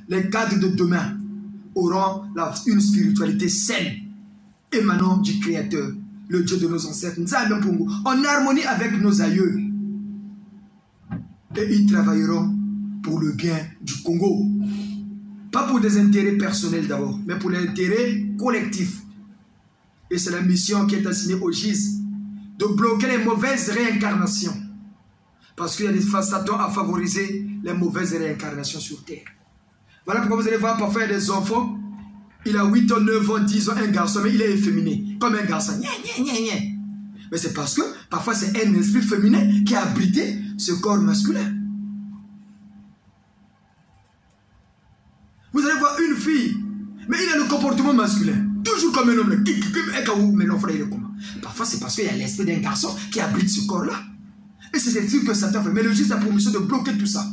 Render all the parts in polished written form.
les cadres de demain auront une spiritualité saine, émanant du Créateur, le Dieu de nos ancêtres, en harmonie avec nos aïeux. Et ils travailleront pour le bien du Congo. Pas pour des intérêts personnels d'abord, mais pour l'intérêt collectif. Et c'est la mission qui est assignée au GIZ, de bloquer les mauvaises réincarnations. Parce qu'il y a des Satan à favoriser les mauvaises réincarnations sur terre. Voilà pourquoi vous allez voir parfois il y a des enfants, il a 8 ans, 9 ans, 10 ans, un garçon, mais il est efféminé, comme un garçon. Mais c'est parce que parfois c'est un esprit féminin qui a abrité ce corps masculin. Vous allez voir une fille, mais il a le comportement masculin. Toujours comme un homme. Mais l'enfant, il est comment? Parfois, c'est parce qu'il y a l'esprit d'un garçon qui abrite ce corps-là. Et c'est ce que Satan fait. Mais le juge a pour mission de bloquer tout ça.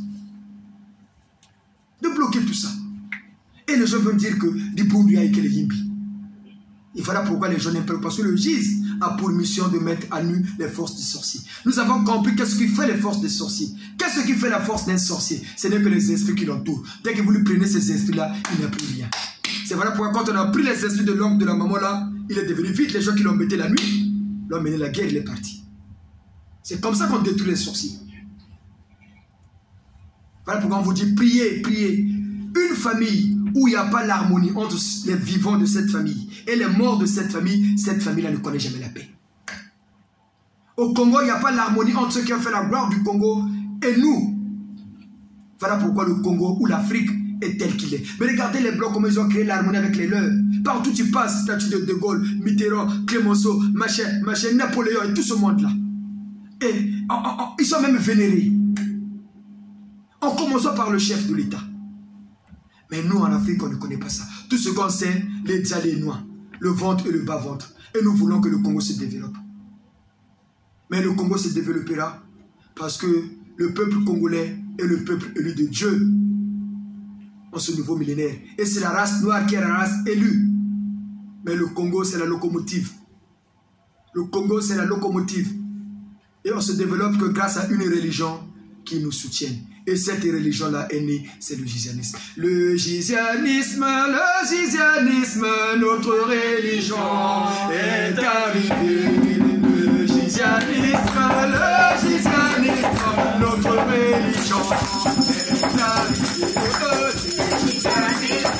De bloquer tout ça. Et les gens vont dire que du bon Dieu a été le yimbi. Et voilà pourquoi les gens n'aiment pas. Parce que le juge a pour mission de mettre à nu les forces des sorciers. Nous avons compris qu'est-ce qui fait les forces des sorciers. Qu'est-ce qui fait la force d'un sorcier? Ce n'est que les esprits qui l'entourent. Dès que vous lui prenez ces esprits-là, il n'y a plus rien. C'est voilà pourquoi quand on a pris les esprits de l'homme de la maman là, il est devenu vite. Les gens qui l'ont mené la nuit, l'ont mené la guerre, il est parti. C'est comme ça qu'on détruit les sorciers. Voilà pourquoi on vous dit priez, priez. Une famille où il n'y a pas l'harmonie entre les vivants de cette famille et les morts de cette famille-là ne connaît jamais la paix. Au Congo, il n'y a pas l'harmonie entre ceux qui ont fait la gloire du Congo et nous. Voilà pourquoi le Congo ou l'Afrique est tel qu'il est. Mais regardez les Blancs, comment ils ont créé l'harmonie avec les leurs. Partout tu passes, statue de De Gaulle, Mitterrand, Clémenceau, machin, Napoléon et tout ce monde-là. Et ils sont même vénérés. En commençant par le chef de l'État. Mais nous, en Afrique, on ne connaît pas ça. Tout ce qu'on sait, les dialénois, le ventre et le bas-ventre. Et nous voulons que le Congo se développe. Mais le Congo se développera parce que le peuple congolais est le peuple élu de Dieu en ce nouveau millénaire. Et c'est la race noire qui est la race élue. Mais le Congo, c'est la locomotive. Le Congo, c'est la locomotive. Et on se développe que grâce à une religion qui nous soutienne. Et cette religion-là est née, c'est le gizianisme. Le gizianisme, notre religion est arrivée. Le gizianisme, notre religion est arrivée. Le gizianisme,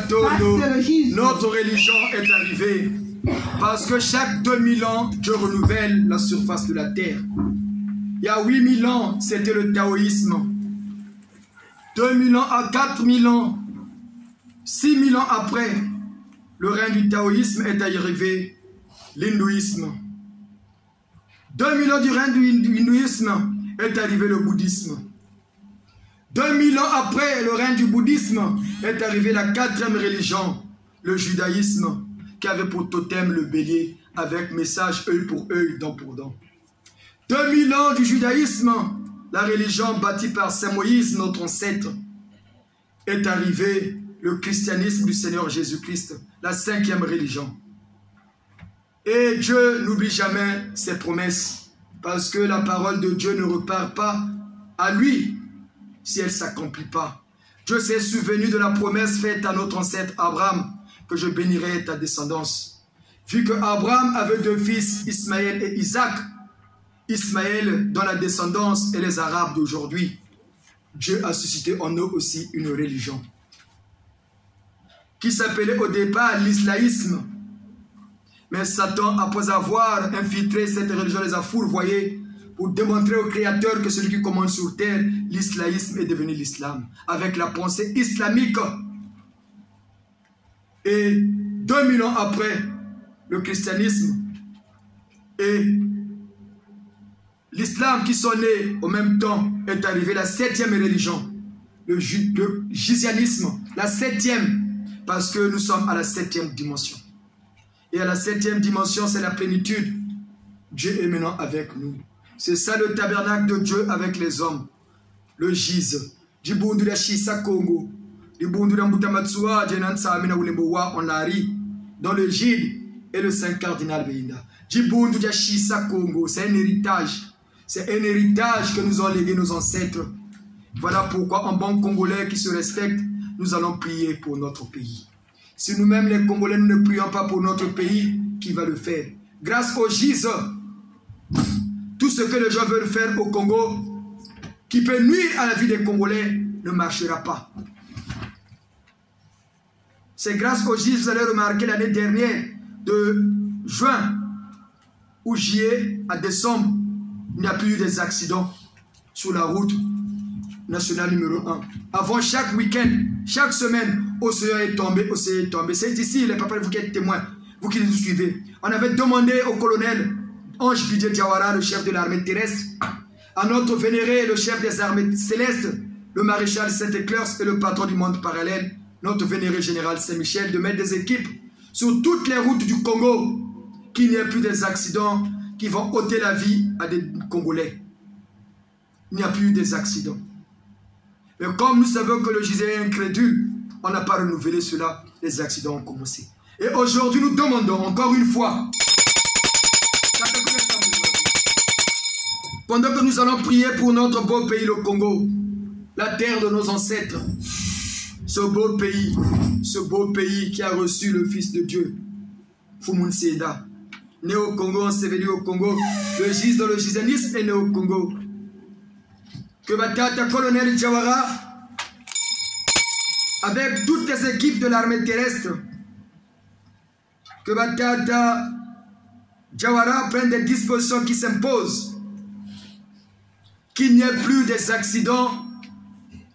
notre religion est arrivée. Parce que chaque 2000 ans, Dieu renouvelle la surface de la terre. Il y a 8000 ans, c'était le taoïsme. 2000 ans à 4000 ans, 6000 ans après, le règne du taoïsme est arrivé, l'hindouisme. 2000 ans du règne du hindouisme est arrivé le bouddhisme. 2000 ans après le règne du bouddhisme est arrivé la 4e religion, le judaïsme, qui avait pour totem le bélier, avec message œil pour œil, dent pour dent. 2000 ans du judaïsme, la religion bâtie par Saint Moïse, notre ancêtre, est arrivé le christianisme du Seigneur Jésus-Christ, la 5e religion. Et Dieu n'oublie jamais ses promesses, parce que la parole de Dieu ne repart pas à lui si elle ne s'accomplit pas. Dieu s'est souvenu de la promesse faite à notre ancêtre Abraham, que je bénirai ta descendance. Vu que Abraham avait 2 fils, Ismaël et Isaac, Ismaël dans la descendance et les Arabes d'aujourd'hui, Dieu a suscité en eux aussi une religion qui s'appelait au départ l'islaïsme. Mais Satan, après avoir infiltré cette religion, les a fourvoyés pour démontrer au Créateur que celui qui commande sur terre, l'islaïsme est devenu l'islam, avec la pensée islamique. Et 2000 ans après, le christianisme et l'islam qui sont nés au même temps est arrivé la 7e religion, le jisianisme, la 7e, parce que nous sommes à la 7e dimension. Et à la 7e dimension, c'est la plénitude. Dieu est maintenant avec nous. C'est ça le tabernacle de Dieu avec les hommes. Le gise. Dans le gide et le Saint cardinal Behinda. C'est un héritage. C'est un héritage que nous ont légué nos ancêtres. Voilà pourquoi, en bon Congolais qui se respecte, nous allons prier pour notre pays. Si nous-mêmes les Congolais, nous ne prions pas pour notre pays, qui va le faire? Grâce au GIZ, tout ce que les gens veulent faire au Congo, qui peut nuire à la vie des Congolais, ne marchera pas. C'est grâce au GIZ, vous allez remarquer l'année dernière, de juin ou juillet à décembre, il n'y a plus eu des accidents sur la route nationale numéro 1. Avant chaque week-end, chaque semaine, océan est tombé, océan est tombé. C'est ici, les papas, vous qui êtes témoins, vous qui nous suivez. On avait demandé au colonel Ange Bidje Diawara, le chef de l'armée terrestre, à notre vénéré, le chef des armées célestes, le maréchal Saint-Éclairce et le patron du monde parallèle, notre vénéré général Saint-Michel, de mettre des équipes sur toutes les routes du Congo, qu'il n'y ait plus des accidents qui vont ôter la vie à des Congolais. Il n'y a plus eu des accidents. Mais comme nous savons que le GIZ est incrédule, on n'a pas renouvelé cela, les accidents ont commencé. Et aujourd'hui, nous demandons encore une fois, pendant que nous allons prier pour notre beau pays, le Congo, la terre de nos ancêtres, ce beau pays qui a reçu le Fils de Dieu, Foumoun Seda, né au Congo, enseveli au Congo, le GIZ dans le gizanisme est né au Congo. Que Batata colonel Diawara, avec toutes les équipes de l'armée terrestre, que Batata Diawara prenne des dispositions qui s'imposent, qu'il n'y ait plus des accidents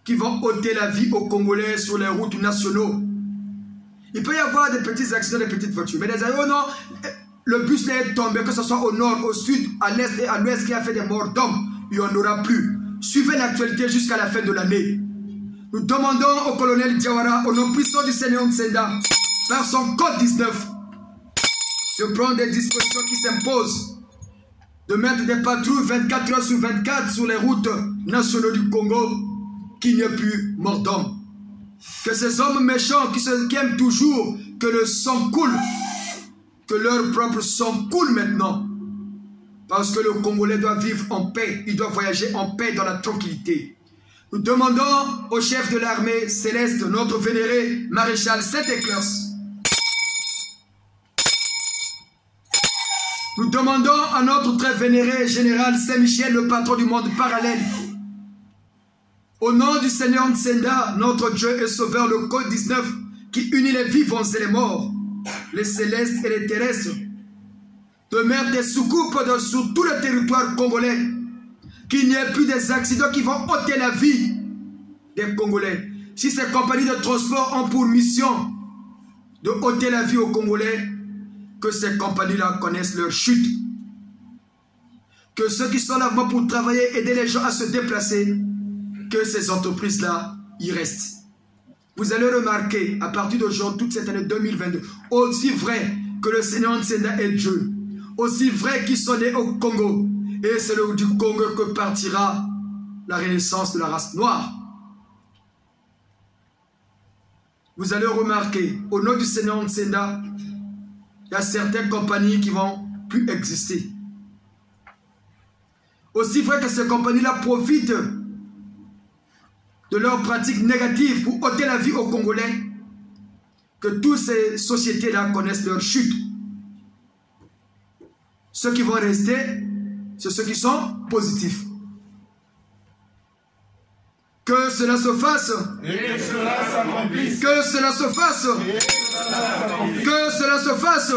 qui vont ôter la vie aux Congolais sur les routes nationaux. Il peut y avoir des petits accidents, des petites voitures, mais les avions, non, le bus est tombé, que ce soit au nord, au sud, à l'est et à l'ouest, qui a fait des morts d'hommes, il n'y en aura plus. Suivez l'actualité jusqu'à la fin de l'année. Nous demandons au colonel Diawara, au nom puissant du Seigneur Ntsenda, par son code 19, de prendre des dispositions qui s'imposent, de mettre des patrouilles 24 heures sur 24 sur les routes nationales du Congo, qu'il n'y ait plus mort d'homme. Que ces hommes méchants qui aiment toujours que le sang coule, que leur propre sang coule maintenant. Parce que le Congolais doit vivre en paix, il doit voyager en paix dans la tranquillité. Nous demandons au chef de l'armée céleste, notre vénéré maréchal Saint-Éclairce. Nous demandons à notre très vénéré général Saint-Michel, le patron du monde parallèle. Au nom du Seigneur Ntsenda, notre Dieu et Sauveur, le code 19, qui unit les vivants et les morts, les célestes et les terrestres, de mettre des soucoupes sur tout le territoire congolais, qu'il n'y ait plus des accidents qui vont ôter la vie des Congolais. Si ces compagnies de transport ont pour mission de ôter la vie aux Congolais, que ces compagnies-là connaissent leur chute. Que ceux qui sont là pour travailler, aider les gens à se déplacer, que ces entreprises-là y restent. Vous allez remarquer, à partir d'aujourd'hui, toute cette année 2022, aussi vrai que le Seigneur Ntsenda est Dieu, aussi vrai qu'ils sont nés au Congo, et c'est du Congo que partira la renaissance de la race noire. Vous allez remarquer, au nom du Seigneur Ntsenda, il y a certaines compagnies qui vont plus exister. Aussi vrai que ces compagnies-là profitent de leurs pratiques négatives pour ôter la vie aux Congolais, que toutes ces sociétés-là connaissent leur chute. Ceux qui vont rester, c'est ceux qui sont positifs. Que cela se fasse. Et que cela s'accomplisse. Que cela se fasse. Et que cela se fasse.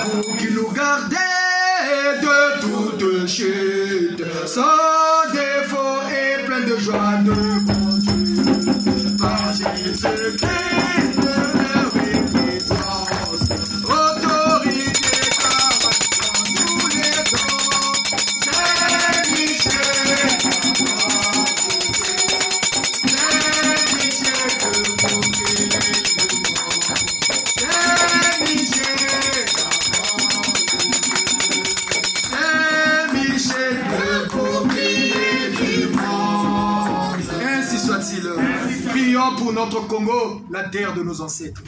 Pour qu'il nous garde de toute chute, sans défaut et plein de joie de bon Dieu. Par Jésus-Christ. Prions pour notre Congo, la terre de nos ancêtres.